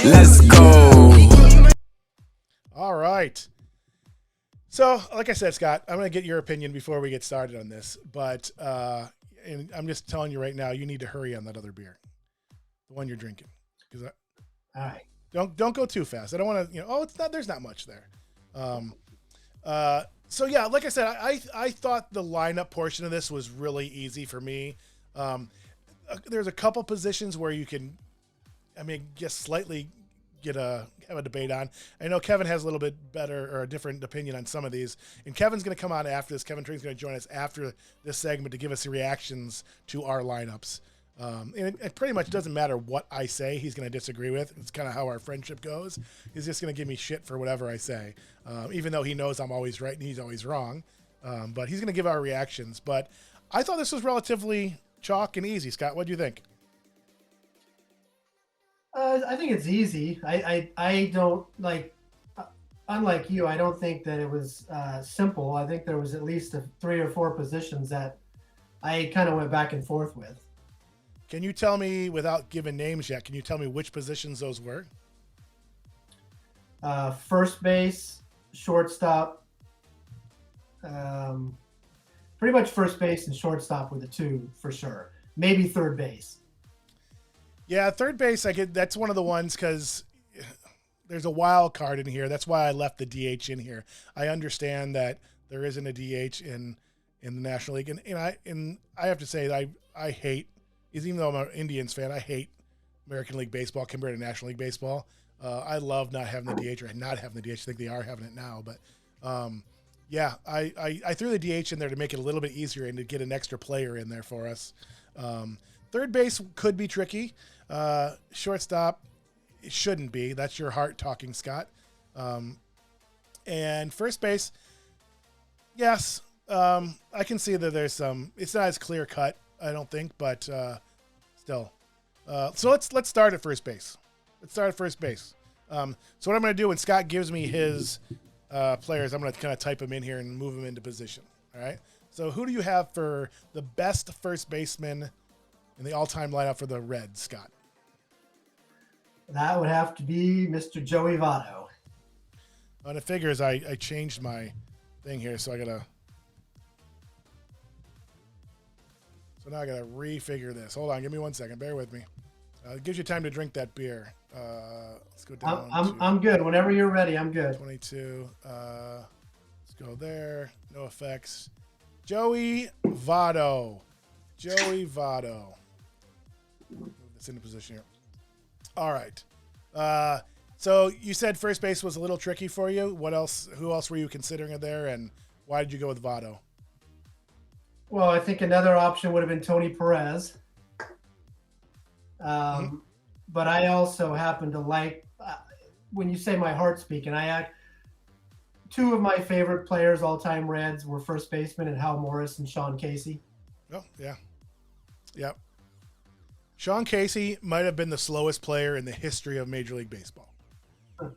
Let's go. All right. So, like I said, Scott, I'm going to get your opinion before we get started on this, but and I'm just telling you right now, you need to hurry on that other beer, the one you're drinking, because All right. don't go too fast. I don't want to, it's not. There's not much there. So yeah, like I said, I thought the lineup portion of this was really easy for me. There's a couple positions where you can, just slightly have a debate on. I know Kevin has a little bit better or a different opinion on some of these, and Kevin's going to come on after this. Kevin Trigg's going to join us after this segment to give us reactions to our lineups. And it pretty much doesn't matter what I say, he's going to disagree with. It's kind of how our friendship goes. He's just going to give me shit for whatever I say, even though he knows I'm always right and he's always wrong. But he's going to give our reactions. But I thought this was relatively chalk and easy. Scott, what do you think? I think it's easy. I don't like, unlike you, I don't think that it was simple. I think there was at least 3 or 4 positions that I kind of went back and forth with. Can you tell me, without giving names yet, can you tell me which positions those were? First base, shortstop, pretty much first base and shortstop were the 2 for sure. Maybe third base. Yeah, third base, that's one of the ones because there's a wild card in here. That's why I left the DH in here. I understand that there isn't a DH in the National League, and I have to say that I hate, even though I'm an Indians fan, I hate American League Baseball compared to National League Baseball. I love not having the DH or not having the DH. I think they are having it now, but yeah, I threw the DH in there to make it a little bit easier and to get an extra player in there for us. Third base could be tricky. Shortstop, it shouldn't be. That's your heart talking, Scott. And first base, yes, I can see that there's some. It's not as clear cut, I don't think, but still. So let's start at first base. So what I'm going to do when Scott gives me his players, I'm going to kind of type them in here and move them into position. All right. So who do you have for the best first baseman in the all-time lineup for the Reds, Scott? That would have to be Mr. Joey Votto. On the figures, I changed my thing here, so now I gotta refigure this. Hold on, give me 1 second. Bear with me. It gives you time to drink that beer. Let's go down. I'm good. Whenever you're ready, I'm good. 22. Let's go there. No effects. Joey Votto. Move this into position here. All right. So you said first base was a little tricky for you. What else? Who else were you considering there, and why did you go with Votto? Well, I think another option would have been Tony Perez. But I also happen to like, when you say my heart speaking, 2 of my favorite players all-time Reds were first baseman and Hal Morris and Sean Casey. Oh, yeah. Yep. Sean Casey might have been the slowest player in the history of Major League Baseball.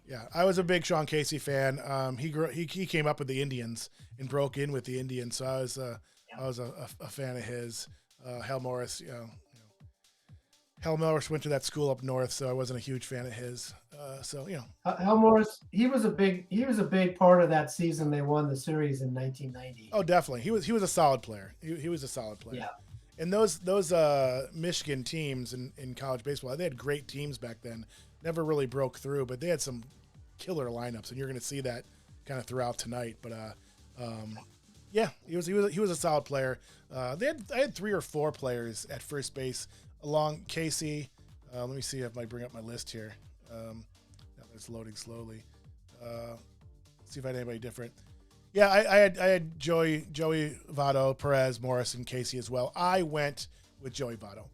Yeah, I was a big Sean Casey fan. He came up with the Indians and broke in with the Indians, so I was a fan of his. Hal Morris, Hal Morris went to that school up north, so I wasn't a huge fan of his. Hal Morris, he was a big part of that season. They won the series in 1990. Oh, definitely. He was a solid player. He was a solid player. Yeah. And those Michigan teams in college baseball, they had great teams back then. Never really broke through, but they had some killer lineups, and you're going to see that kind of throughout tonight. But yeah, he was a solid player. I had 3 or 4 players at first base along Casey. Let me see if I bring up my list here. Now it's loading slowly. See if I had anybody different. Yeah, I had Joey Votto, Perez, Morris, and Casey as well. I went with Joey Votto.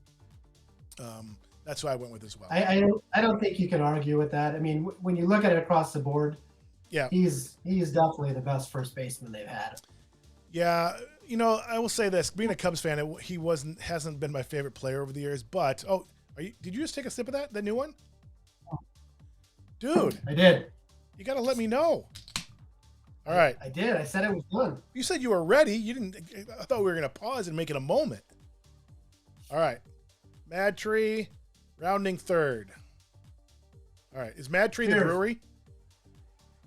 That's who I went with as well. I don't think you can argue with that. I mean, when you look at it across the board, yeah, he's definitely the best first baseman they've had. Yeah, I will say this: being a Cubs fan, he hasn't been my favorite player over the years. But did you just take a sip of that new one, dude? I did. You got to let me know. All right. I did. I said it was done. You said you were ready. You didn't. I thought we were gonna pause and make it a moment. All right. Mad Tree, rounding third. All right. Is Mad Tree the Cheers. brewery?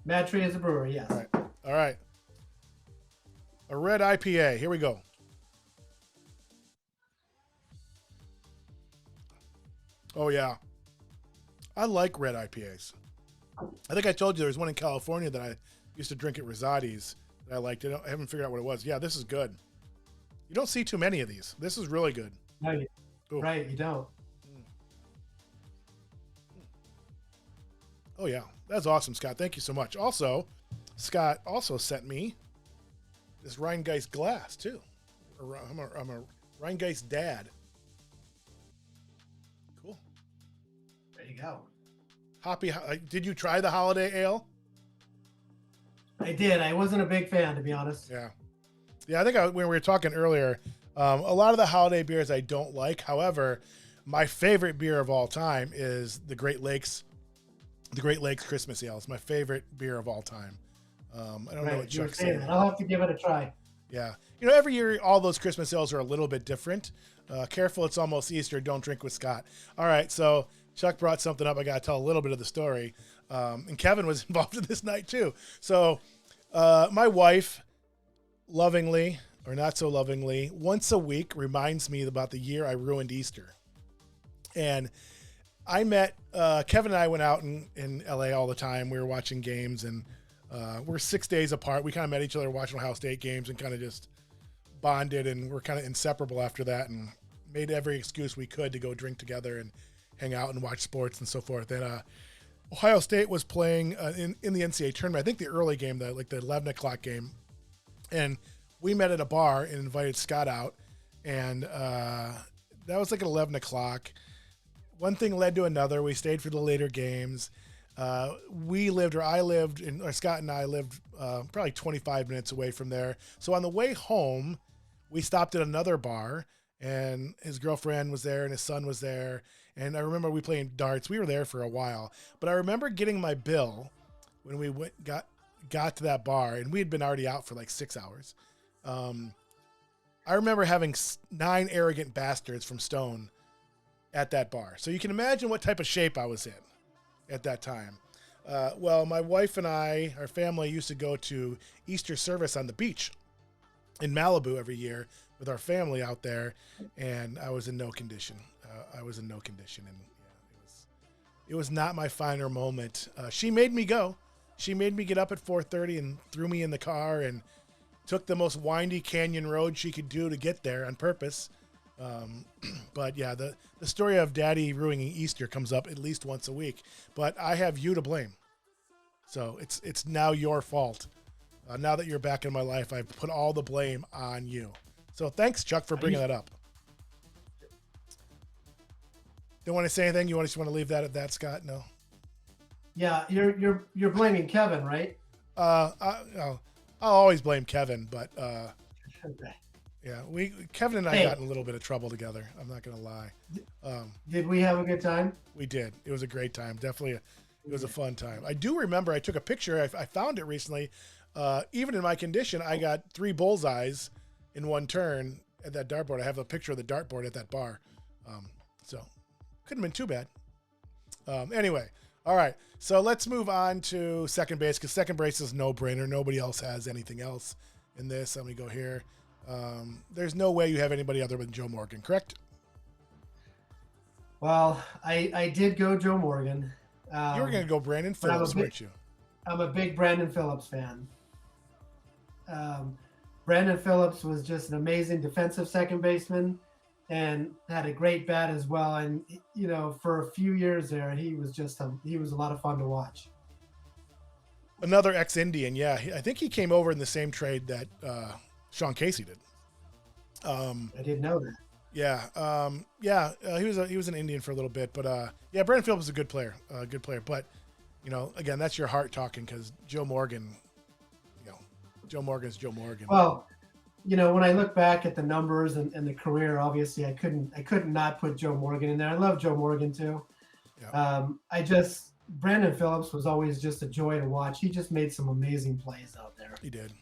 Mad Tree is a brewery, yes. All right. All right. A red IPA. Here we go. Oh, yeah. I like red IPAs. I think I told you there was one in California that I used to drink at Rosati's that I liked. I haven't figured out what it was. Yeah, this is good. You don't see too many of these. This is really good. No, Ooh. right, you don't. Oh, yeah. That's awesome, Scott. Thank you so much. Also, Scott also sent me this Rheingeist glass, too. I'm a Rheingeist dad. Cool. There you go. Hoppy. Did you try the holiday ale? I did. I wasn't a big fan, to be honest. Yeah. Yeah, I think when we were talking earlier, a lot of the holiday beers I don't like. However, my favorite beer of all time is the Great Lakes Christmas Ale. It's my favorite beer of all time. I don't know what Chuck's saying. I'll have to give it a try. Yeah. You know, every year, all those Christmas ales are a little bit different. Careful, it's almost Easter. Don't drink with Scott. All right, so Chuck brought something up. I got to tell a little bit of the story. And Kevin was involved in this night, too. So my wife, lovingly or not so lovingly, once a week reminds me about the year I ruined Easter. And I met Kevin and I went out in LA all the time. We were watching games, and we're 6 days apart. We kind of met each other watching Ohio State games and kind of just bonded, and we're kind of inseparable after that, and made every excuse we could to go drink together and hang out and watch sports and so forth. And Ohio State was playing in the NCAA tournament. I think the early game, the 11 o'clock game, and we met at a bar and invited Scott out, and that was like at 11 o'clock. One thing led to another. We stayed for the later games. Scott and I lived probably 25 minutes away from there. So on the way home, we stopped at another bar, and his girlfriend was there and his son was there. And I remember we playing darts. We were there for a while, but I remember getting my bill when we got to that bar, and we had been already out for like 6 hours. I remember having 9 arrogant bastards from Stone at that bar. So you can imagine what type of shape I was in at that time. Well, my wife and I, our family, used to go to Easter service on the beach in Malibu every year with our family out there, and I was in no condition. And it was not my finer moment. She made me go. She made me get up at 4:30 and threw me in the car and took the most windy canyon road she could do to get there on purpose. But yeah, the story of Daddy ruining Easter comes up at least once a week, but I have you to blame. So it's now your fault. Now that you're back in my life, I've put all the blame on you. So thanks, Chuck, for bringing that up. Don't want to say anything? You just want to leave that at that, Scott? No. Yeah, you're blaming Kevin, right? I'll always blame Kevin, but Okay. yeah, Kevin and I got in a little bit of trouble together. I'm not gonna lie. Did we have a good time? We did. It was a great time. Definitely, it was a fun time. I do remember I took a picture. I found it recently. Even in my condition, I got 3 bullseyes in one turn at that dartboard. I have a picture of the dartboard at that bar. So couldn't have been too bad. Anyway, all right. So let's move on to second base, because second base is no-brainer. Nobody else has anything else in this. Let me go here. There's no way you have anybody other than Joe Morgan, correct? Well, I did go Joe Morgan. You were going to go Brandon Phillips, weren't you? I'm a big Brandon Phillips fan. Brandon Phillips was just an amazing defensive second baseman and had a great bat as well. And, you know, for a few years there, he was a lot of fun to watch. Another ex-Indian, yeah. I think he came over in the same trade that Sean Casey did. I didn't know that. Yeah. He was an Indian for a little bit, but yeah, Brandon Phillips is a good player. But, you know, again, that's your heart talking, because Joe Morgan, Joe Morgan's Joe Morgan. Well, you know, when I look back at the numbers and the career, obviously I couldn't not put Joe Morgan in there. I love Joe Morgan too. Yeah. Brandon Phillips was always just a joy to watch. He just made some amazing plays out there. He did.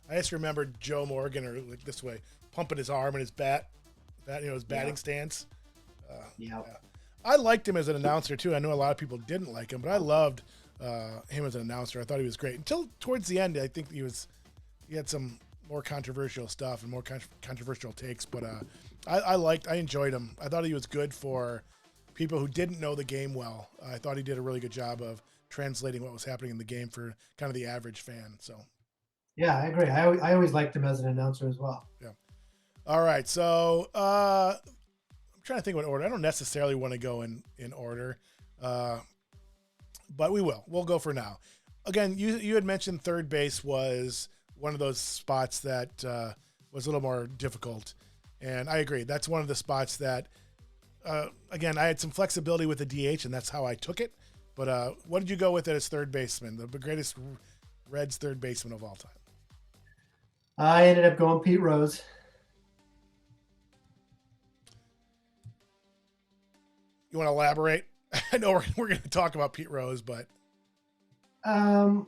I just remember Joe Morgan, or like this way, pumping his arm and his bat, his batting stance. Yeah. I liked him as an announcer too. I know a lot of people didn't like him, but I loved him as an announcer. I thought he was great until towards the end. I think he had some more controversial stuff and more controversial takes, but I enjoyed him. I thought he was good for people who didn't know the game well. I thought he did a really good job of translating what was happening in the game for kind of the average fan. So, yeah, I agree. I always liked him as an announcer as well. yeah. All right. So, I'm trying to think what order. I don't necessarily want to go in order, but we will. We'll go for now. Again, you had mentioned third base was one of those spots that was a little more difficult, and I agree. That's one of the spots that, again, I had some flexibility with the DH, and that's how I took it. But what did you go with it as third baseman, the greatest Reds third baseman of all time? I ended up going Pete Rose. You want to elaborate? I know we're going to talk about Pete Rose, but I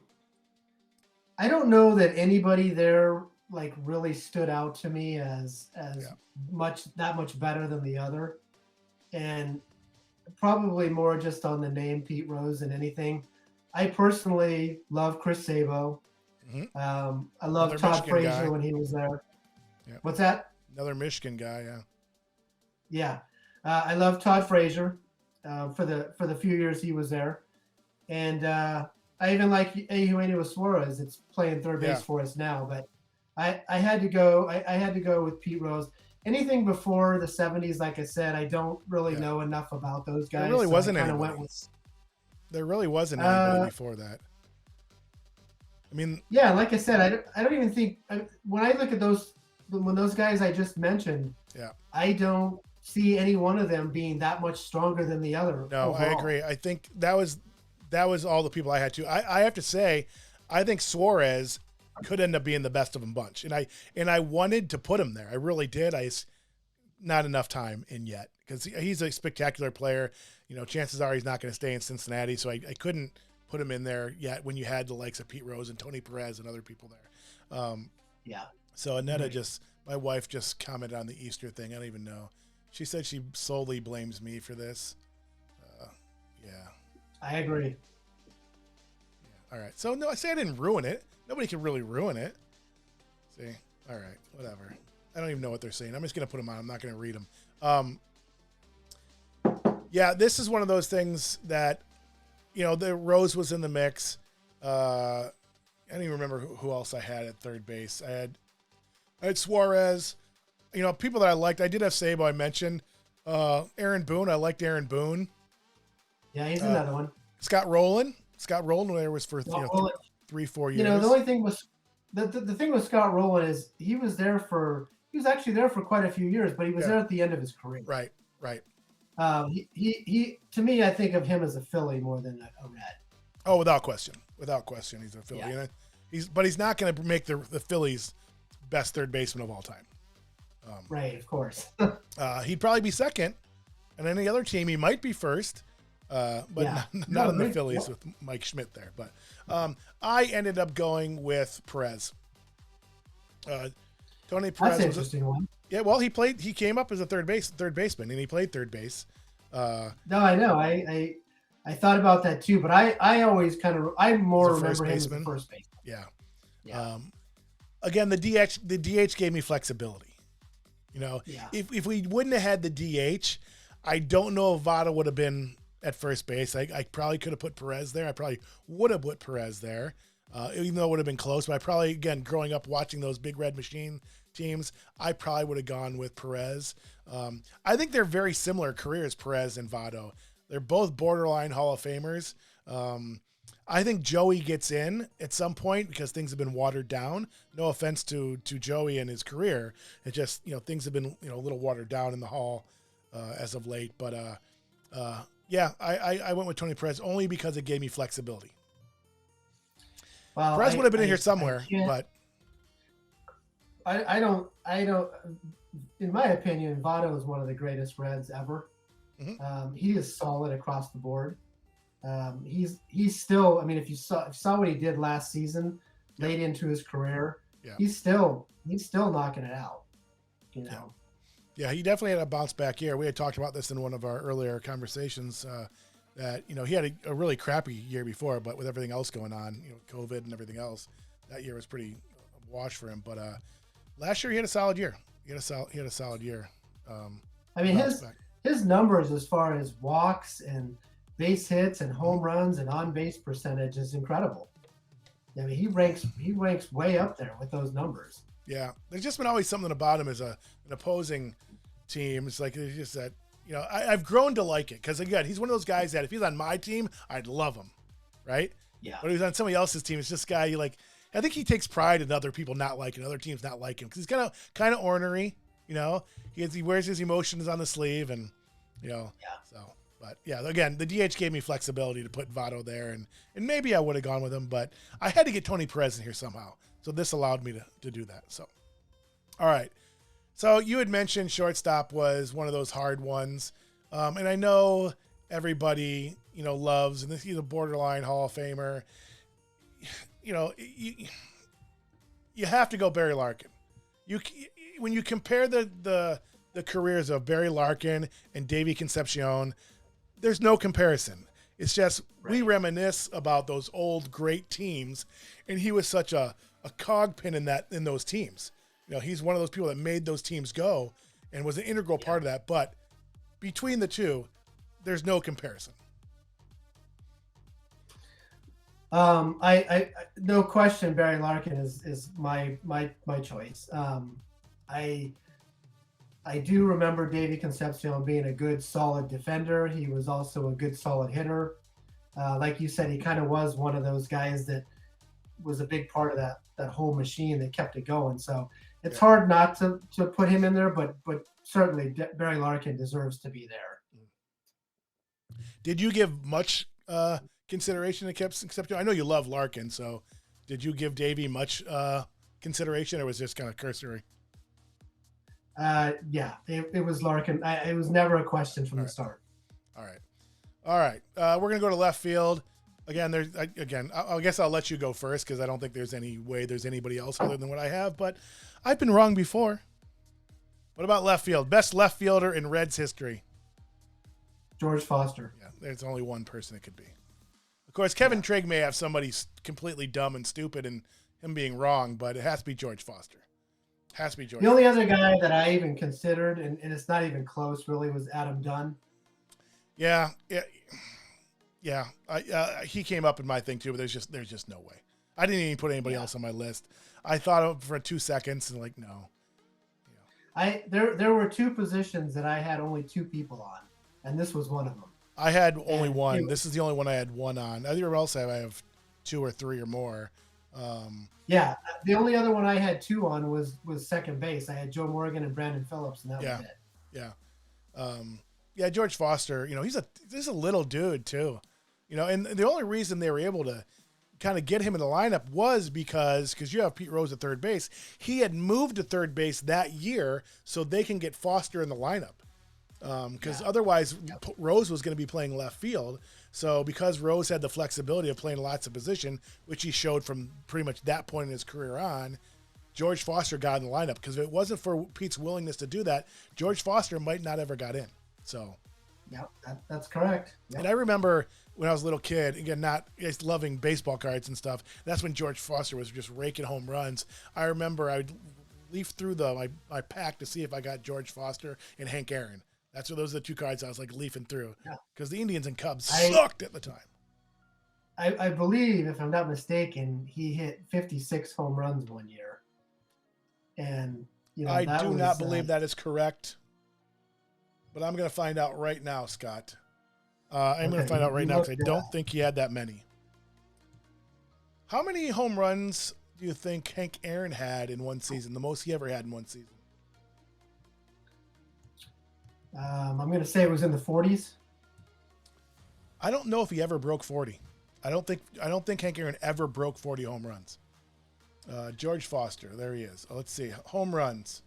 don't know that anybody there like really stood out to me as much better than the other, and probably more just on the name Pete Rose than anything. I personally love Chris Sabo. Mm-hmm. I love Todd Frazier when he was there. Yeah. What's that? Another Michigan guy, yeah. Yeah, I love Todd Frazier for the few years he was there, and I even like Eugenio Suarez. That's playing third base for us now, but I had to go. I had to go with Pete Rose. Anything before the 70s, like I said, I don't really know enough about those guys. There really wasn't anybody. There really wasn't anybody before that. I mean, yeah, like I said, I don't even think when I look at those guys I just mentioned, I don't see any one of them being that much stronger than the other. No, overall. I agree. I think that was all the people I had to. I have to say, I think Suarez could end up being the best of them bunch, and I wanted to put him there. I really did. Not enough time in yet because he's a spectacular player. You know, chances are he's not going to stay in Cincinnati, so I couldn't put him in there yet when you had the likes of Pete Rose and Tony Perez and other people there. So Annetta my wife just commented on the Easter thing. I don't even know. She said she solely blames me for this. I agree. Yeah. All right. So no, I say I didn't ruin it. Nobody can really ruin it. See? All right. Whatever. I don't even know what they're saying. I'm just going to put them on. I'm not going to read them. Yeah, this is one of those things that, the Rose was in the mix. I don't even remember who else I had at third base. I had Suarez. People that I liked. I did have Sabo, I mentioned. Aaron Boone. I liked Aaron Boone. Yeah, he's another one. Scott Rowland. Scott Rowland there was for 3-4 years. The only thing was the thing with Scott Rowland is he was actually there for quite a few years, but he was there at the end of his career. Right. He to me, I think of him as a Philly more than a Red. Oh, without question, he's a Philly. Yeah. He's not going to make the Phillies' best third baseman of all time. Right, of course. He'd probably be second, and any other team he might be first. But not in the Phillies with Mike Schmidt there. But I ended up going with Perez. Tony Perez. That's an interesting one. Yeah, well, he came up as a third baseman, and he played third base. No, I know. I thought about that too, but I always I more remember him as the first baseman. Yeah. Again, the DH gave me flexibility. If we wouldn't have had the DH, I don't know if Votto would have been at first base. I probably could have put Perez there. I probably would have put Perez there, even though it would have been close. But I probably, again, growing up watching those Big Red Machine teams, I probably would have gone with Perez. I think they're very similar careers, Perez and Votto. They're both borderline Hall of Famers. I think Joey gets in at some point because things have been watered down. No offense to Joey and his career. It just, things have been, a little watered down in the Hall as of late. But, I went with Tony Perez only because it gave me flexibility. Well, Perez would have been in here somewhere, but I don't. In my opinion, Votto is one of the greatest Reds ever. Mm-hmm. He is solid across the board. He's still. I mean, if you saw what he did last season, late into his career, he's still knocking it out. Yeah, he definitely had a bounce back year. We had talked about this in one of our earlier conversations that, he had a really crappy year before, but with everything else going on, COVID and everything else, that year was pretty wash for him. But last year he had a solid year. He had a solid year. I mean, his numbers as far as walks and base hits and home runs and on base percentage is incredible. I mean, he ranks way up there with those numbers. Yeah, there's just been always something about him as an opposing team. It's like it's just that I've grown to like it because again, he's one of those guys that if he's on my team, I'd love him, right? Yeah. But if he's on somebody else's team, it's this guy you like. I think he takes pride in other people not liking other teams not like him because he's kind of ornery. He wears his emotions on the sleeve and Yeah. So, but yeah, again, the DH gave me flexibility to put Votto there, and maybe I would have gone with him, but I had to get Tony Perez in here somehow. So this allowed me to do that. So, all right. So you had mentioned shortstop was one of those hard ones, and I know everybody loves, and he's a borderline Hall of Famer. You have to go Barry Larkin. When you compare the careers of Barry Larkin and Davey Concepcion, there's no comparison. It's just we reminisce about those old great teams, and he was such a cog pin in those teams. He's one of those people that made those teams go and was an integral part of that. But between the two, there's no comparison. I no question Barry Larkin is my choice. I do remember Davey Concepcion being a good, solid defender. He was also a good, solid hitter. Like you said, he kind of was one of those guys that was a big part of that whole machine that kept it going. So it's hard not to put him in there, but certainly Barry Larkin deserves to be there. Did you give much consideration to Concepcion? I know you love Larkin, so did you give Davey much consideration, or was this kind of cursory? Yeah, it was Larkin. It was never a question from the start. All right. We're gonna go to left field again. I guess I'll let you go first because I don't think there's any way there's anybody else other than what I have. But I've been wrong before. What about left field? Best left fielder in Reds history? George Foster. Yeah, there's only one person it could be. Of course, Kevin Trigg may have somebody completely dumb and stupid and him being wrong, but it has to be George Foster. Has to be George. The only other guy that I even considered, and it's not even close, really, was Adam Dunn. Yeah. He came up in my thing too, but there's just no way. I didn't even put anybody else on my list. I thought of it for 2 seconds and no. There were two positions that I had only two people on, and this was one of them. I had only one. This is the only one I had one on. Everywhere else I have 2 or 3 or more. Yeah, the only other one I had 2 on was second base. I had Joe Morgan and Brandon Phillips, and that was it. Yeah. George Foster, he's a little dude too, and the only reason they were able to kind of get him in the lineup was because you have Pete Rose at third base. He had moved to third base that year so they can get Foster in the lineup. Because otherwise Rose was going to be playing left field. So because Rose had the flexibility of playing lots of position, which he showed from pretty much that point in his career on, George Foster got in the lineup. Because if it wasn't for Pete's willingness to do that, George Foster might not ever got in. So, yeah, that's correct. Yep. And I remember when I was a little kid, again, not just loving baseball cards and stuff. That's when George Foster was just raking home runs. I remember I'd leaf through my pack to see if I got George Foster and Hank Aaron. Those are the 2 cards I was leafing through because the Indians and Cubs sucked at the time. I believe, if I'm not mistaken, he hit 56 home runs one year. And I do not believe that is correct, but I'm going to find out right now, Scott. I'm going to find out right now because I don't think he had that many. How many home runs do you think Hank Aaron had in one season? The most he ever had in one season? I'm going to say it was in the 40s. I don't know if he ever broke 40. I don't think Hank Aaron ever broke 40 home runs. George Foster, there he is. Let's see. Home runs.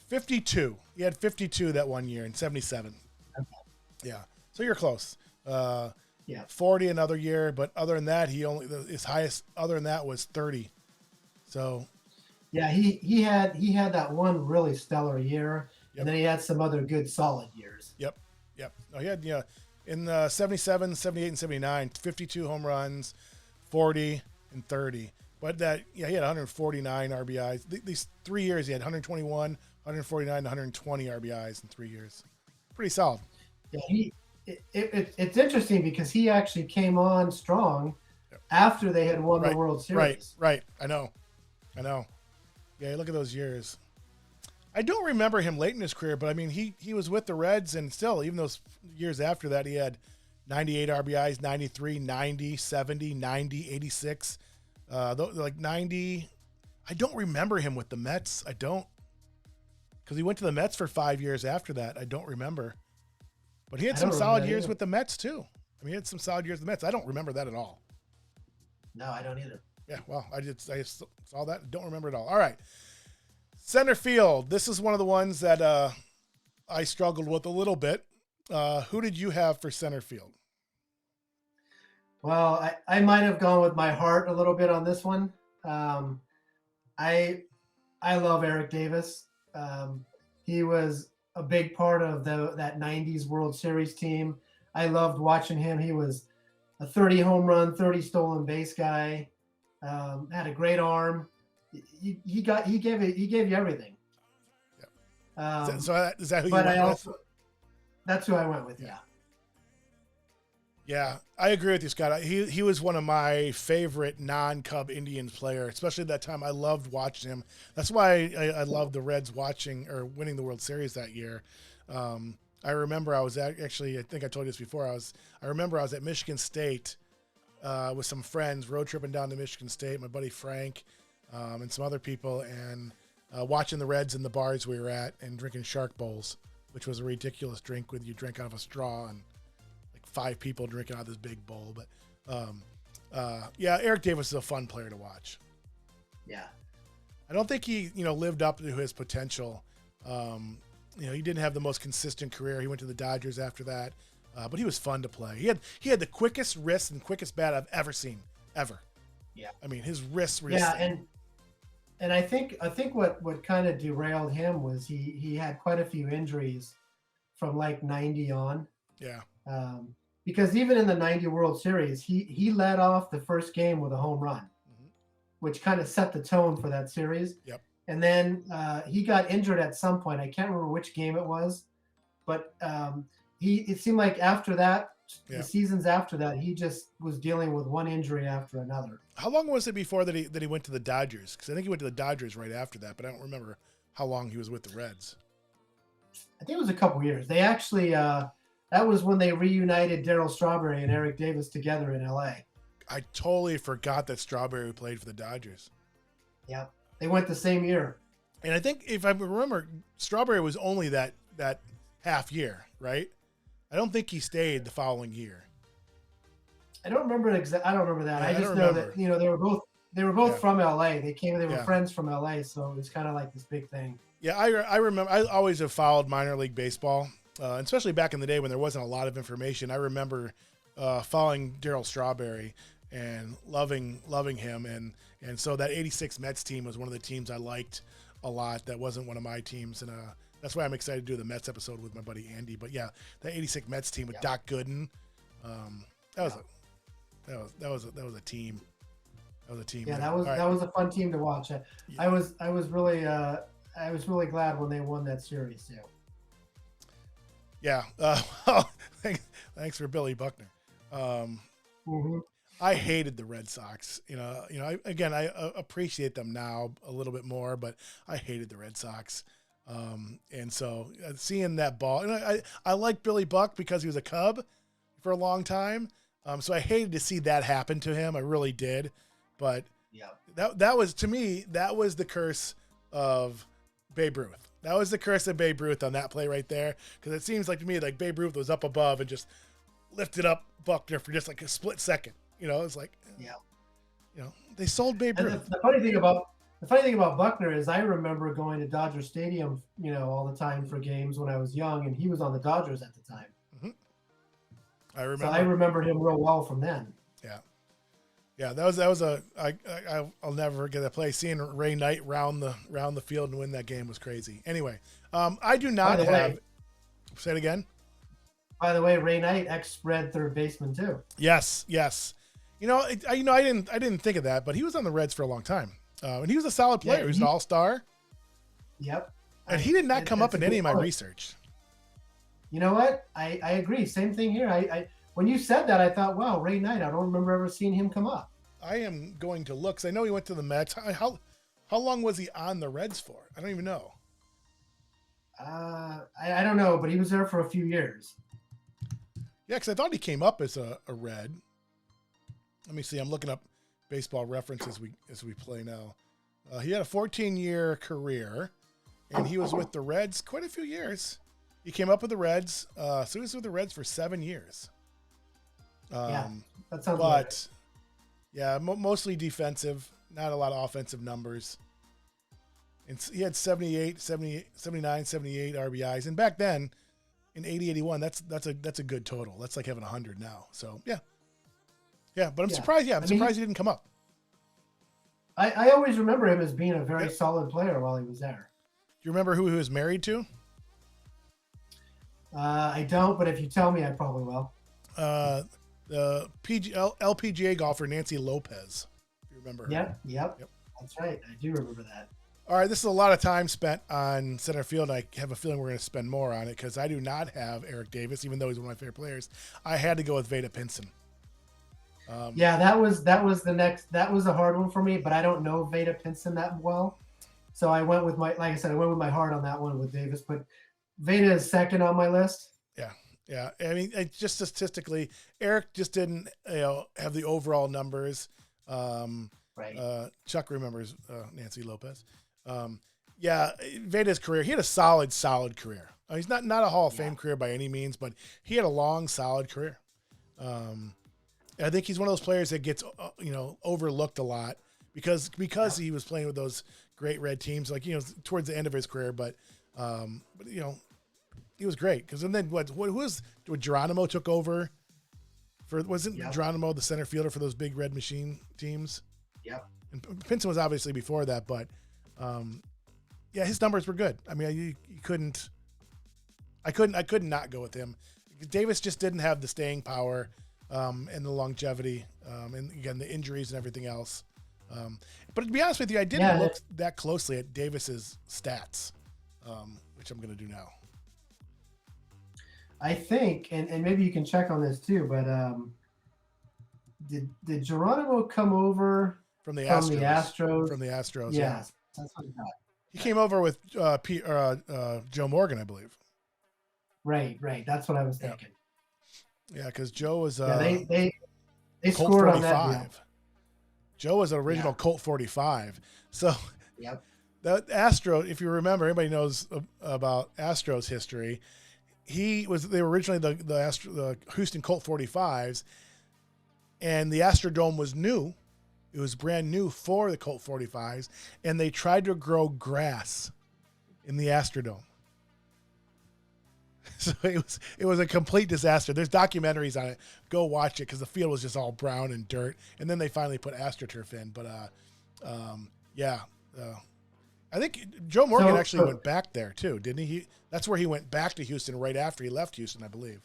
52. He had 52 that one year in 77. Okay. Yeah. So you're close. 40 another year, but other than that, his highest other than that was 30. So Yeah, he had that one really stellar year, and then he had some other good solid years. Yep. Oh, he had in 77, 78, and 79, 52 home runs, 40 and 30. But he had 149 RBIs. These 3 years, he had 121, 149, 120 RBIs in 3 years. Pretty solid. Yeah, it's interesting because he actually came on strong after they had won the World Series. Right. I know. Yeah, look at those years. I don't remember him late in his career, but I mean, he was with the Reds, and still, even those years after that, he had 98 RBIs, 93, 90, 70, 90, 86. Like 90. I don't remember him with the Mets. I don't. Because he went to the Mets for 5 years after that. I don't remember. But he had some solid years with the Mets, too. I mean, he had some solid years with the Mets. I don't remember that at all. No, I don't either. Yeah, well, I saw that. Don't remember it all. All right. Center field. This is one of the ones that I struggled with a little bit. Who did you have for center field? Well, I might have gone with my heart a little bit on this one. I love Eric Davis. He was a big part of that 90s World Series team. I loved watching him. He was a 30 home run, 30 stolen base guy. Had a great arm. He gave you everything. Yep. So is that who you went with? That's who I went with. Yeah. Yeah, I agree with you, Scott. He was one of my favorite non-Cub Indians player, especially at that time. I loved watching him. That's why I loved the Reds winning the World Series that year. I remember I was actually, I think I told you this before. I remember I was at Michigan State with some friends, road tripping down to Michigan State. My buddy Frank and some other people, and watching the Reds in the bars we were at and drinking Shark Bowls, which was a ridiculous drink with you drink out of a straw and 5 people drinking out of this big bowl. But yeah, Eric Davis is a fun player to watch. Yeah. I don't think he, lived up to his potential. He didn't have the most consistent career. He went to the Dodgers after that. But he was fun to play. He had the quickest wrist and quickest bat I've ever seen. Ever. Yeah. I mean, his wrists were and I think what kind of derailed him was he had quite a few injuries from like 90 on. Yeah. Because even in the 90 World Series, he led off the first game with a home run, which kind of set the tone for that series. Yep. And then he got injured at some point. I can't remember which game it was, but it seemed like after that, the seasons after that, he just was dealing with one injury after another. How long was it before that he went to the Dodgers? Because I think he went to the Dodgers right after that, but I don't remember how long he was with the Reds. I think it was a couple years. They actually that was when they reunited Darryl Strawberry and Eric Davis together in L.A. I totally forgot that Strawberry played for the Dodgers. Yeah, they went the same year. And I think, if I remember, Strawberry was only that half year, right? I don't think he stayed the following year. I don't remember I don't remember that. Yeah, I just know that they were both from L.A. They were friends from L.A. So it was kind of like this big thing. Yeah, I remember. I always have followed minor league baseball. Especially back in the day when there wasn't a lot of information. I remember following Darryl Strawberry and loving him. And so that 86 Mets team was one of the teams I liked a lot. That wasn't one of my teams. And that's why I'm excited to do the Mets episode with my buddy Andy. But yeah, that 86 Mets team with Doc Gooden, that was a team. That was a team. Yeah, that was a fun team to watch. I was really glad when they won that series too. Yeah. Thanks for Billy Buckner. I hated the Red Sox. I appreciate them now a little bit more, but I hated the Red Sox. And so seeing that ball, and I like Billy Buck because he was a Cub for a long time. So I hated to see that happen to him. I really did. But that was, to me, that was the curse of Babe Ruth. That was the curse of Babe Ruth on that play right there. Because it seems like to me like Babe Ruth was up above and just lifted up Buckner for just like a split second. It's like, they sold Babe Ruth. The funny thing about Buckner is I remember going to Dodger Stadium, all the time for games when I was young, and he was on the Dodgers at the time. I remember. So I remembered him real well from then. Yeah. Yeah, I'll never forget that play. Seeing Ray Knight round the field and win that game was crazy. Anyway, I do not have. Say it again. By the way, Ray Knight ex-Red third baseman too. Yes. I didn't think of that, but he was on the Reds for a long time, and he was a solid player. He was an all-star. Yep. And he did not come up in any of my research. You know what? I agree. Same thing here. I when you said that, I thought, wow, Ray Knight. I don't remember ever seeing him come up. I am going to look, because I know he went to the Mets. How long was he on the Reds for? I don't even know. I don't know, but he was there for a few years. Yeah, because I thought he came up as a Red. Let me see. I'm looking up Baseball Reference as we play now. He had a 14-year career, and he was with the Reds quite a few years. He came up with the Reds, so he was with the Reds for 7 years. Yeah, that sounds right. Yeah, mostly defensive, not a lot of offensive numbers. And he had 79, 78 RBIs. And back then, in 80, 81, that's a good total. That's like having 100 now. So, yeah. Yeah, but I'm surprised. Yeah, I'm surprised he didn't come up. I always remember him as being a very solid player while he was there. Do you remember who he was married to? I don't, but if you tell me, I probably will. The LPGA golfer Nancy Lopez. If you remember her. Yep. That's right. I do remember that. All right, this is a lot of time spent on center field. I have a feeling we're going to spend more on it because I do not have Eric Davis, even though he's one of my favorite players. I had to go with Vada Pinson. That was a hard one for me, but I don't know Vada Pinson that well. So I went with my heart on that one with Davis, but Vada is second on my list. Yeah. I mean, just statistically, Eric just didn't have the overall numbers. Right. Chuck remembers Nancy Lopez. Vada's career, he had a solid career. He's not a Hall of Fame career by any means, but he had a long, solid career. I think he's one of those players that gets overlooked a lot because he was playing with those great Red teams, towards the end of his career. But he was great because then when Geronimo took over Geronimo the center fielder for those big Red Machine teams? Yep. And Pinson was obviously before that, but his numbers were good. I mean, I couldn't not go with him. Davis just didn't have the staying power and the longevity, and again the injuries and everything else. But to be honest with you, I didn't look that closely at Davis's stats, which I'm going to do now. I think, and maybe you can check on this too, but did Geronimo come over from the Astros? From the Astros, yes. That's what I thought. He came over with Joe Morgan, I believe. Right. That's what I was thinking. Yeah, because Joe was they Colt scored 45. on that deal. Joe was an original Colt 45. So yep. If you remember, anybody knows about Astros history. They were originally the Houston Colt 45s, and the Astrodome was new. It was brand new for the Colt 45s, and they tried to grow grass in the Astrodome. So it was a complete disaster. There's documentaries on it. Go watch it because the field was just all brown and dirt, and then they finally put AstroTurf in. But I think Joe Morgan actually went back there too, didn't he? That's where he went back to Houston right after he left Houston, I believe.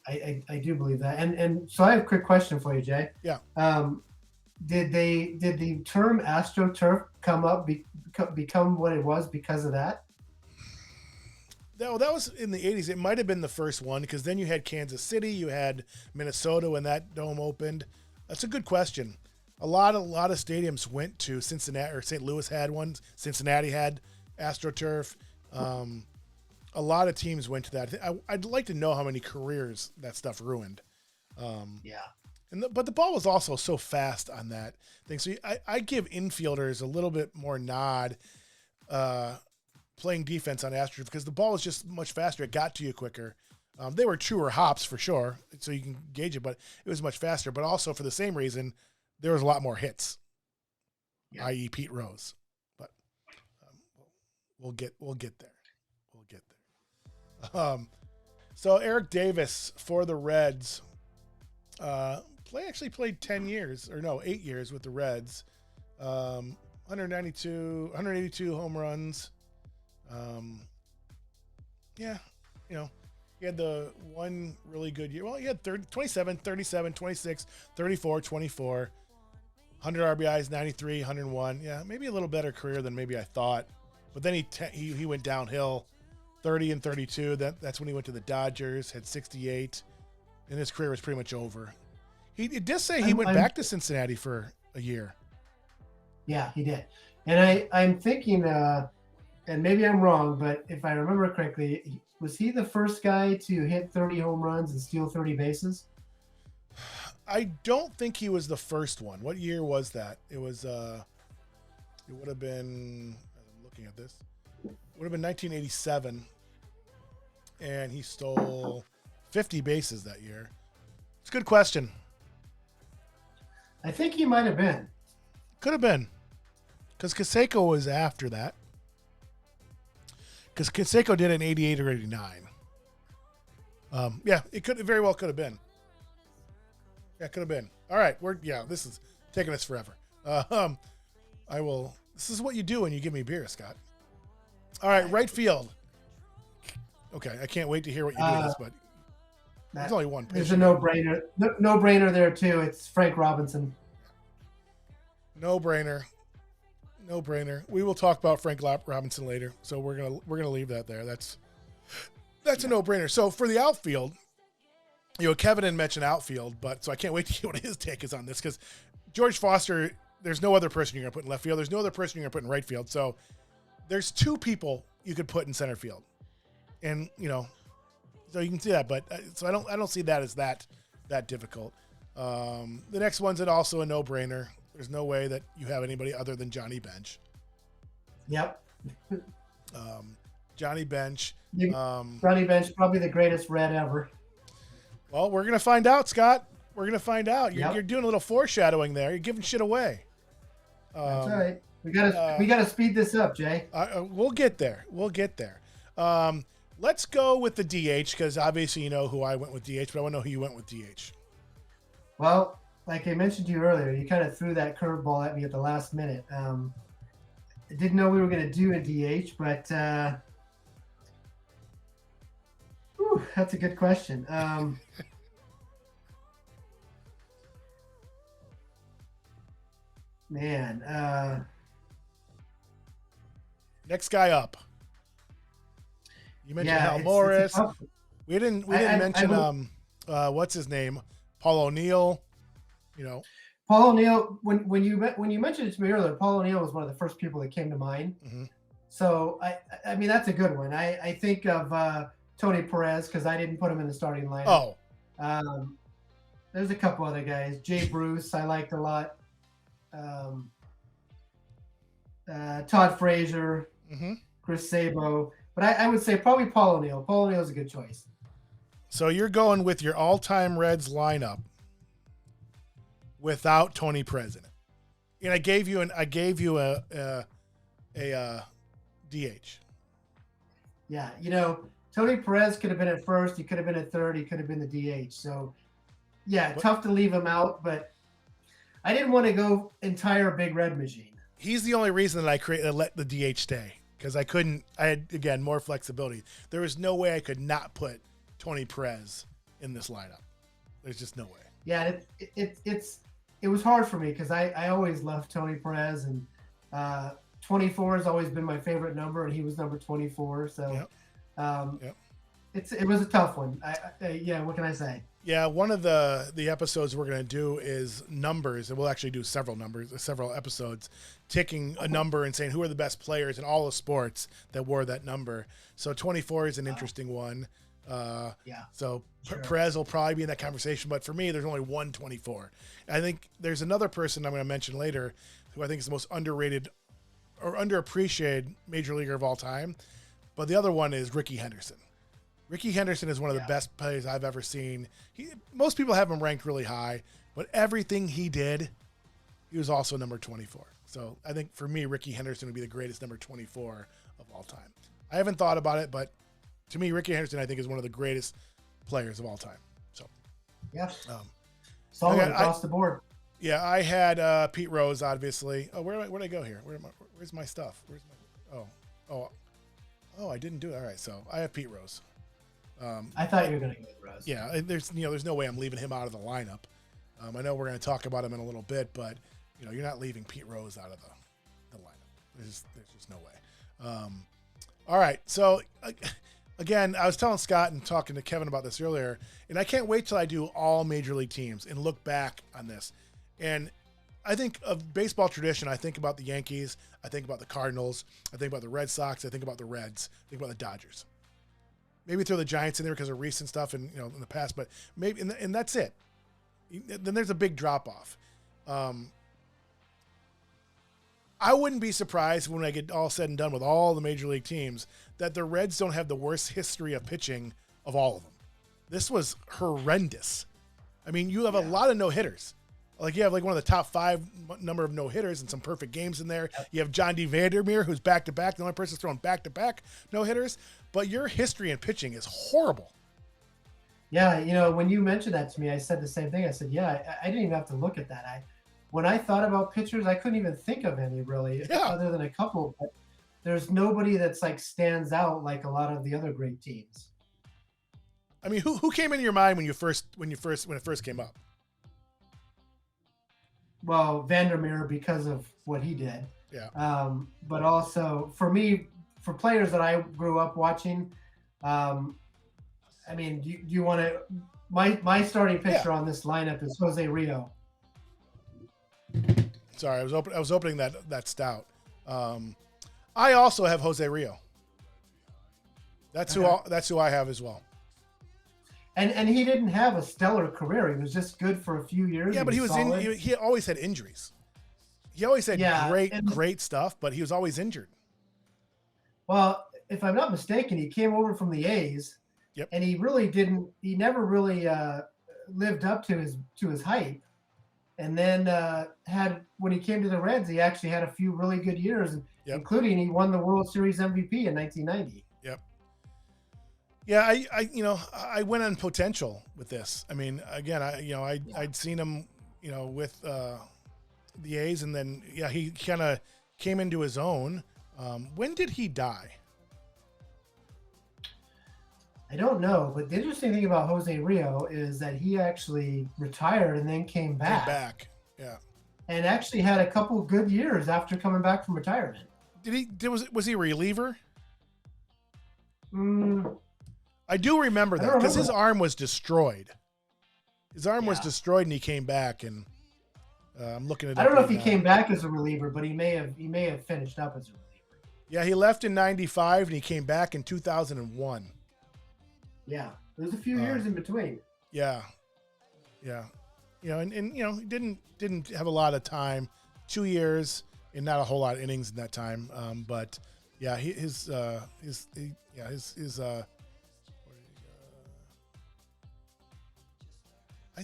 I do believe that. And so I have a quick question for you, Jay. Yeah. Did the term AstroTurf come up become what it was because of that? That was in the 80s. It might have been the first one because then you had Kansas City, you had Minnesota when that dome opened. That's a good question. A lot of stadiums went to Cincinnati, or St. Louis had one. Cincinnati had AstroTurf. A lot of teams went to that. I'd like to know how many careers that stuff ruined. But the ball was also so fast on that thing. So I give infielders a little bit more nod playing defense on AstroTurf because the ball was just much faster. It got to you quicker. They were truer hops for sure, so you can gauge it, but it was much faster. But also for the same reason, there was a lot more hits, i.e. Pete Rose. But we'll get there. So Eric Davis for the Reds actually played 10 years, or no, 8 years with the Reds. 182 home runs. Yeah, you know, he had the one really good year. Well, he had 27, 37, 26, 34, 24, 100 RBIs, 93, 101. Yeah, maybe a little better career than maybe I thought. But then he went downhill, 30 and 32. That's when he went to the Dodgers, had 68, and his career was pretty much over. It did say he went back to Cincinnati for a year. Yeah, he did. And I'm thinking, and maybe I'm wrong, but if I remember correctly, was he the first guy to hit 30 home runs and steal 30 bases? I don't think he was the first one. What year was that? It was, it would have been, I'm looking at this, it would have been 1987. And he stole 50 bases that year. It's a good question. I think he might have been. Could have been. Because Canseco was after that. Because Canseco did it in 88 or 89. Yeah, it very well could have been. Yeah, it could have been. All right, this is taking us forever. This is what you do when you give me beer, Scott. All right, right field. Okay, I can't wait to hear what you do this, but there's only one. There's a no-brainer. No-brainer there too. It's Frank Robinson. No-brainer. We will talk about Frank Robinson later, so we're gonna leave that there. That's a no-brainer. So for the outfield, Kevin didn't mention outfield, but so I can't wait to hear what his take is on this, because George Foster, there's no other person you're gonna put in left field. There's no other person you're gonna put in right field. So there's two people you could put in center field. And so you can see that, but so I don't see that as that difficult. The next one's also a no-brainer. There's no way that you have anybody other than Johnny Bench. Yep. Johnny Bench. Johnny Bench, probably the greatest Red ever. Well, we're gonna find out, Scott. We're gonna find out. You're doing a little foreshadowing there. You're giving shit away. That's all right. We gotta speed this up, Jay. We'll get there. Let's go with the DH, because obviously you know who I went with DH, but I want to know who you went with DH. Well, like I mentioned to you earlier, you kind of threw that curveball at me at the last minute. I didn't know we were going to do a DH, but that's a good question. Next guy up. You mentioned Hal Morris. We didn't mention what's his name, Paul O'Neill. Paul O'Neill. When you mentioned it to me earlier, Paul O'Neill was one of the first people that came to mind. Mm-hmm. So I mean that's a good one. I think of Tony Perez, because I didn't put him in the starting lineup. Oh. There's a couple other guys. Jay Bruce I liked a lot. Todd Frazier, mm-hmm. Chris Sabo. But I would say probably Paul O'Neill. Paul O'Neill is a good choice. So you're going with your all-time Reds lineup without Tony Perez in it. And I gave you a DH. Yeah, Tony Perez could have been at first. He could have been at third. He could have been the DH. So, yeah, tough to leave him out. But I didn't want to go entire Big Red machine. He's the only reason that I let the DH stay. Because I had, again, more flexibility. There was no way I could not put Tony Perez in this lineup. There's just no way. Yeah, it was hard for me because I always loved Tony Perez, and 24 has always been my favorite number, and he was number 24. So it was a tough one. What can I say? Yeah, one of the episodes we're going to do is numbers, and we'll actually do several episodes, ticking a number and saying who are the best players in all the sports that wore that number. So 24 is an interesting one. So sure. Perez will probably be in that conversation, but for me, there's only one 24. I think there's another person I'm going to mention later who I think is the most underrated or underappreciated major leaguer of all time, but the other one is Ricky Henderson. Ricky Henderson is one of the best players I've ever seen. Most people have him ranked really high, but everything he did, he was also number 24. So I think for me, Ricky Henderson would be the greatest number 24 of all time. I haven't thought about it, but to me, Ricky Henderson, I think, is one of the greatest players of all time. So, Solid Okay, across the board. Yeah, I had Pete Rose, obviously. Oh, where'd I go here? Where's my stuff? Oh, I didn't do it. All right, so I have Pete Rose. I thought you were going to go with Rose. Yeah, there's no way I'm leaving him out of the lineup. I know we're going to talk about him in a little bit, but you're not leaving Pete Rose out of the lineup. There's just no way. All right, so again, I was telling Scott and talking to Kevin about this earlier, and I can't wait till I do all major league teams and look back on this. And I think of baseball tradition. I think about the Yankees. I think about the Cardinals. I think about the Red Sox. I think about the Reds. I think about the Dodgers. Maybe throw the Giants in there because of recent stuff and in the past, but maybe and that's it. Then there's a big drop off. I wouldn't be surprised when I get all said and done with all the major league teams that the Reds don't have the worst history of pitching of all of them. This was horrendous. I mean, you have a lot of no hitters. Like you have like one of the top 5 number of no hitters and some perfect games in there. You have John D. Vandermeer, who's back to back. The only person throwing back to back no hitters. But your history in pitching is horrible. Yeah, when you mentioned that to me, I said the same thing. I said, yeah, I didn't even have to look at that. When I thought about pitchers, I couldn't even think of any really, other than a couple. But there's nobody that's like stands out like a lot of the other great teams. I mean, who came into your mind when it first came up? Well, Vandermeer because of what he did. Yeah. But also for me, for players that I grew up watching, I mean, do you want to? My starting pitcher on this lineup is Jose Rio. Sorry, I was opening that stout. I also have Jose Rio. That's who I have as well. And he didn't have a stellar career. He was just good for a few years. Yeah, but he always had injuries. He always had great stuff, but he was always injured. Well, if I'm not mistaken, he came over from the A's. Yep. And he never really lived up to his hype. And then when he came to the Reds, he actually had a few really good years, including he won the World Series MVP in 1990. Yep. Yeah, I went on potential with this. I mean, again, I'd seen him, with the A's, and then he kind of came into his own. When did he die? I don't know, but the interesting thing about Jose Rio is that he actually retired and then came back. Yeah. And actually had a couple good years after coming back from retirement. Was he a reliever? I do remember that because his arm was destroyed. His arm was destroyed, and he came back. And I'm looking at. I don't know if he came back as a reliever, but he may have finished up as a reliever. Yeah, he left in '95, and he came back in 2001. Yeah, there's a few years in between. Yeah. And he didn't have a lot of time. 2 years and not a whole lot of innings in that time. But yeah, his I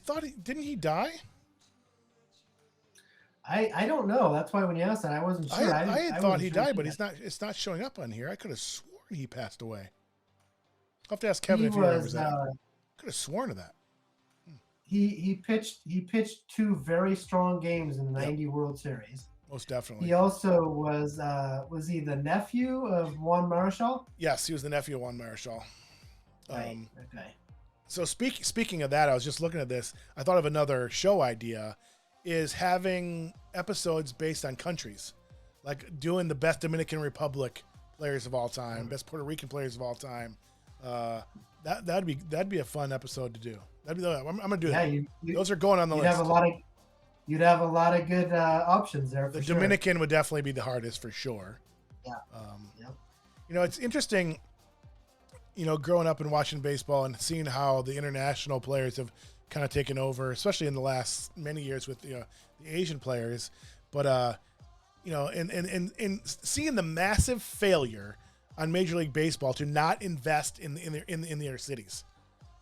thought didn't he die? I don't know. That's why when you asked that, I wasn't sure. I thought he died, but it's not showing up on here. I could have sworn he passed away. I'll have to ask Kevin if he remembers that. Could have sworn to that. He pitched 2 very strong games in the 90 World Series. Most definitely. He also was he the nephew of Juan Marichal? Yes, he was the nephew of Juan Marichal. Right. Okay. So speaking of that, I was just looking at this. I thought of another show idea is having episodes based on countries, like doing the best Dominican Republic players of all time, best Puerto Rican players of all time. That'd be a fun episode to do. I'm gonna do that. Those are going on the list. You'd have a lot of good options there. The Dominican would definitely be the hardest for sure. Yeah. It's interesting. Growing up and watching baseball and seeing how the international players have kind of taken over, especially in the last many years with the Asian players. But and seeing the massive failure on Major League Baseball to not invest in the inner cities.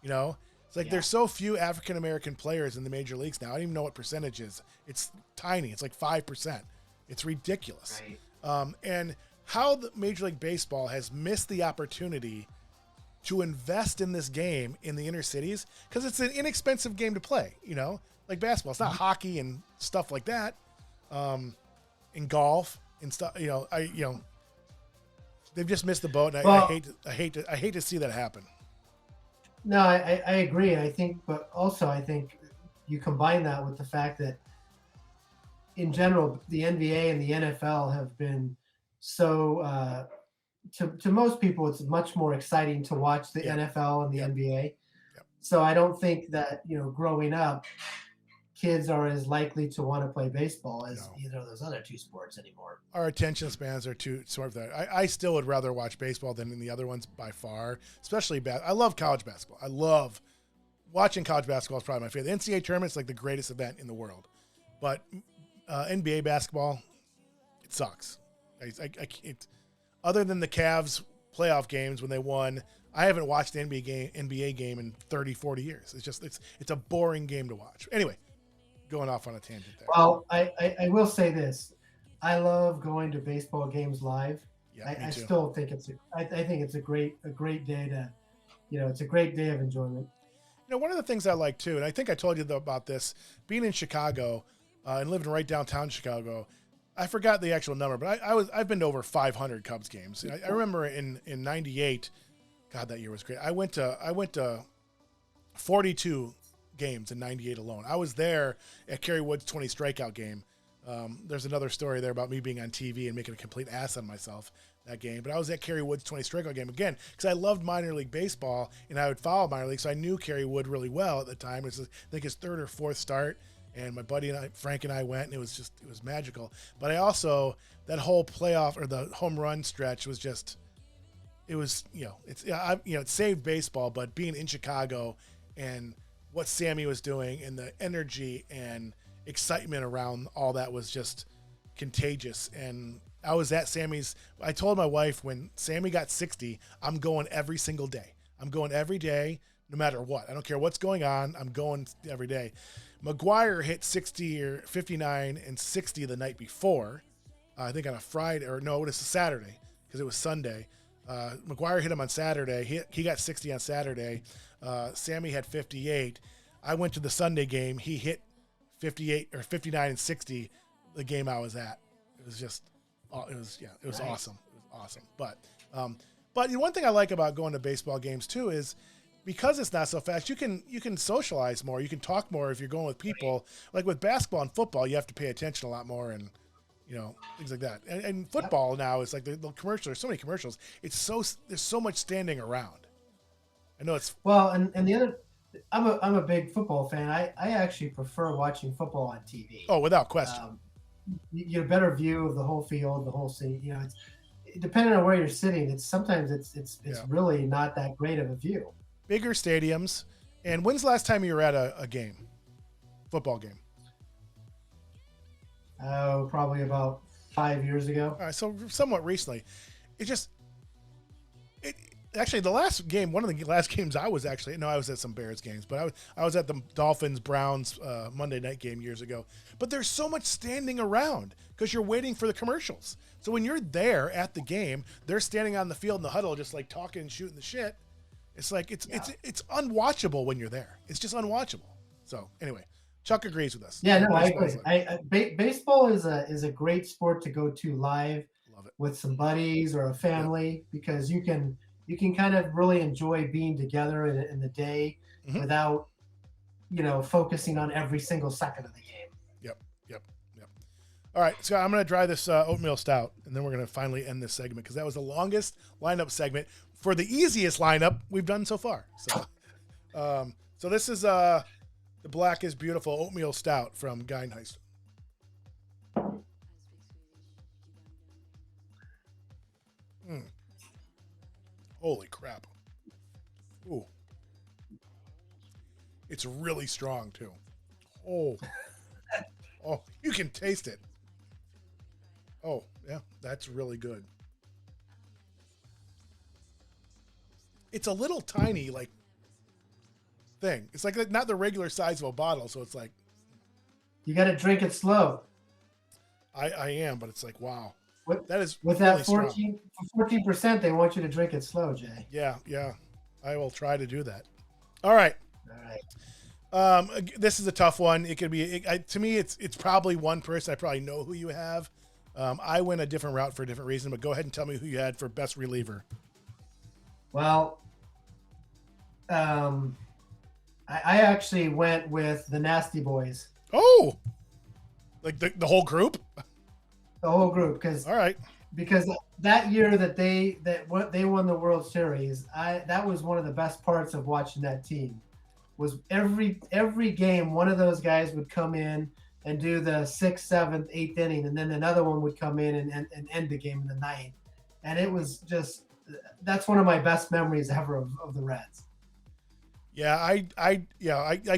It's like there's so few African American players in the major leagues now. I don't even know what percentage is. It's tiny. It's like 5%. It's ridiculous. Right. And how the Major League Baseball has missed the opportunity to invest in this game in the inner cities because it's an inexpensive game to play, like basketball. It's not hockey and stuff like that. In golf and stuff, they've just missed the boat, and I hate to see that happen. No, I agree. I think you combine that with the fact that in general, the NBA and the NFL have been so, to most people, it's much more exciting to watch the NFL and the NBA. Yep. So I don't think that, growing up, kids are as likely to want to play baseball as either of those other two sports anymore. Our attention spans are too short for that. I still would rather watch baseball than in the other ones by far, especially I love college basketball. I love watching college basketball. Is probably my favorite. The NCAA tournament is like the greatest event in the world, but NBA basketball, it sucks. I can't. Other than the Cavs playoff games when they won, I haven't watched an NBA game in 30, 40 years. It's a boring game to watch. Anyway, going off on a tangent there. Well, I will say this. I love going to baseball games live. Yeah, I still think I think it's a great day to, it's a great day of enjoyment. One of the things I like too, and I think I told you about this, being in Chicago and living right downtown Chicago, I forgot the actual number, but I've been to over 500 Cubs games. I remember in '98, God, that year was great. I went to 42 games in '98 alone. I was there at Kerry Wood's 20 strikeout game. There's another story there about me being on TV and making a complete ass of myself that game. But I was at Kerry Wood's 20 strikeout game again because I loved minor league baseball and I would follow minor league, so I knew Kerry Wood really well at the time. It was, I think, his third or fourth start. And my buddy Frank and I went, and it was magical. But I also, that whole playoff or the home run stretch was just, it was, it saved baseball. But being in Chicago and what Sammy was doing and the energy and excitement around all that was just contagious. And I was at Sammy's. I told my wife when Sammy got 60, I'm going every single day. I'm going every day, no matter what. I don't care what's going on. I'm going every day. McGuire hit 60 or 59 and 60 the night before, I think on a Friday, or no, it was a Saturday because it was Sunday. McGuire hit him on Saturday. He got 60 on Saturday. Sammy had 58. I went to the Sunday game. He hit 58 or 59 and 60 the game I was at. It was just, it was nice. Awesome. It was awesome. But one thing I like about going to baseball games too is, because it's not so fast, you can socialize more. You can talk more if you're going with people. Like with basketball and football, you have to pay attention a lot more and, things like that. And football now, it's like the commercials. There's so many commercials. There's so much standing around. I know it's well, and the other, I'm a big football fan. I actually prefer watching football on TV. Oh, without question. You get a better view of the whole field, the whole scene. It's depending on where you're sitting. It's sometimes it's really not that great of a view. Bigger stadiums. And when's the last time you were at a game? Football game? Oh, probably about 5 years ago. All right, so somewhat recently. Actually, the last game, one of the last games I was at some Bears games, but I was at the Dolphins-Browns Monday night game years ago. But there's so much standing around because you're waiting for the commercials. So when you're there at the game, they're standing on the field in the huddle just like talking and shooting the shit. It's like it's unwatchable when you're there. It's just unwatchable. So anyway, Chuck agrees with us. Yeah, no, I agree. Baseball is a great sport to go to live. Love it. With some buddies or a family because you can kind of really enjoy being together in the day without focusing on every single second of the game. Yep. All right, so I'm going to try this oatmeal stout, and then we're going to finally end this segment because that was the longest lineup segment for the easiest lineup we've done so far. So this is the Black is Beautiful oatmeal stout from Geinheist. Holy crap. Ooh. It's really strong too. Oh, you can taste it. Oh, yeah, that's really good. It's a little tiny, like, thing. It's like not the regular size of a bottle, so it's like... You got to drink it slow. I am, but it's like, wow. That is with really that 14%, they want you to drink it slow, Jay. Yeah. I will try to do that. All right. This is a tough one. It could be to me. It's probably one person. I probably know who you have. I went a different route for a different reason, but go ahead and tell me who you had for best reliever. Well, I actually went with the Nasty Boys. Oh, like the whole group. The whole group, because all right. Because that year that they won the World Series, that was one of the best parts of watching that team. Was every game one of those guys would come in and do the 6th, 7th, 8th inning, and then another one would come in and end the game in the 9th. And it was just that's one of my best memories ever of the Reds. Yeah, I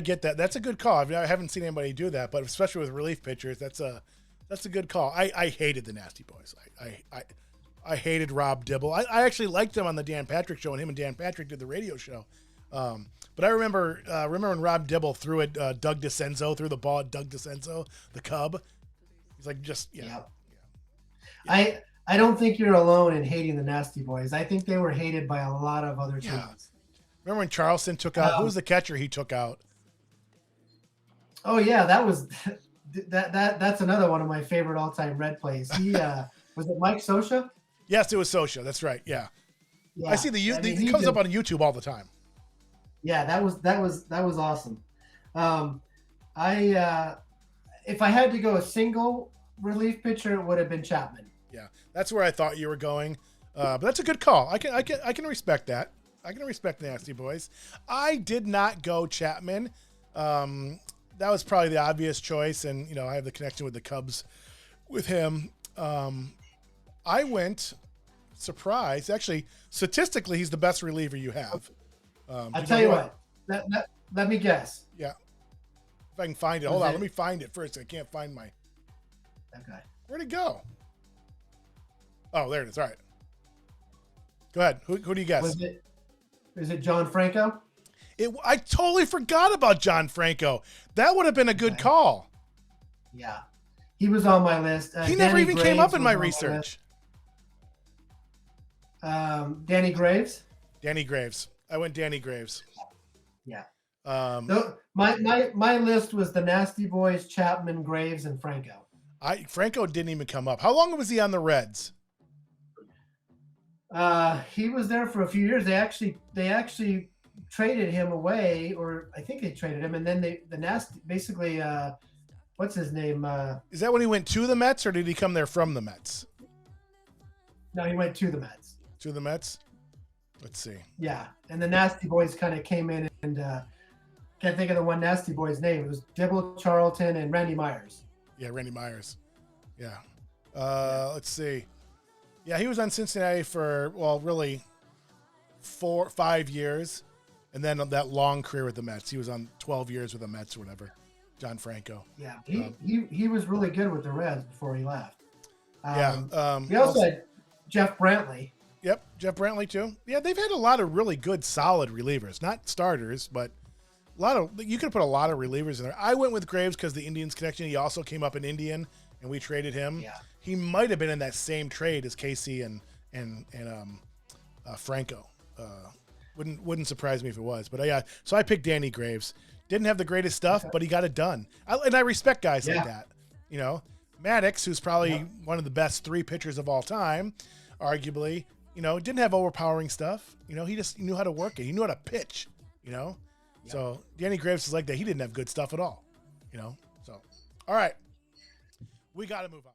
get that. That's a good call. I haven't seen anybody do that, but especially with relief pitchers, that's a good call. I hated the Nasty Boys. I hated Rob Dibble. I actually liked him on the Dan Patrick show, and him and Dan Patrick did the radio show. But I remember when Rob Dibble threw at Doug DeCenzo, threw the ball at Doug DeCenzo, the Cub. He's like, just yeah. I don't think you're alone in hating the Nasty Boys. I think they were hated by a lot of other teams. Yeah. Remember when Charleston took out? Who was the catcher he took out? Oh yeah, that was that's another one of my favorite all-time Red plays. He was it Mike Scioscia? Yes, it was Scioscia. That's right. Yeah. I see it comes up on YouTube all the time. Yeah, that was awesome. If I had to go a single relief pitcher, it would have been Chapman. Yeah, that's where I thought you were going. But that's a good call. I can respect that. I can respect the Nasty Boys. I did not go Chapman. That was probably the obvious choice, and I have the connection with the Cubs with him. I went surprise. Actually, statistically, he's the best reliever you have. I'll tell you what. Let me guess. Yeah. If I can find it. Hold on. Let me find it first. I can't find my. Okay. Where'd it go? Oh, there it is. All right. Go ahead. Who do you guess? Is it John Franco? I totally forgot about John Franco. That would have been a good call. Yeah. He was on my list. He never even came up in my research. Danny Graves? Danny Graves. I went Danny Graves. Yeah. My list was the Nasty Boys, Chapman, Graves, and Franco. Franco didn't even come up. How long was he on the Reds? He was there for a few years. They actually traded him away, or I think they traded him, and then what's his name? Is that when he went to the Mets, or did he come there from the Mets? No, he went to the Mets. To the Mets? Let's see. Yeah, and the Nasty Boys kind of came in, and can't think of the one Nasty Boy's name. It was Dibble, Charlton, and Randy Myers. Yeah, Randy Myers. Yeah. Let's see. Yeah, he was on Cincinnati for, really 4-5 years. And then that long career with the Mets. He was on 12 years with the Mets or whatever. John Franco. Yeah, he was really good with the Reds before he left. We also had Jeff Brantley. Yep, Jeff Brantley too. Yeah, they've had a lot of really good, solid relievers. Not starters, but you could put a lot of relievers in there. I went with Graves because the Indians connection. He also came up in Indian, and we traded him. Yeah. He might have been in that same trade as Casey and Franco. Wouldn't surprise me if it was. But yeah, so I picked Danny Graves. Didn't have the greatest stuff, but he got it done. And I respect guys like that. Maddox, who's probably one of the best 3 pitchers of all time, arguably. Didn't have overpowering stuff. He just knew how to work it. He knew how to pitch. So Danny Graves is like that. He didn't have good stuff at all. So all right, we got to move on.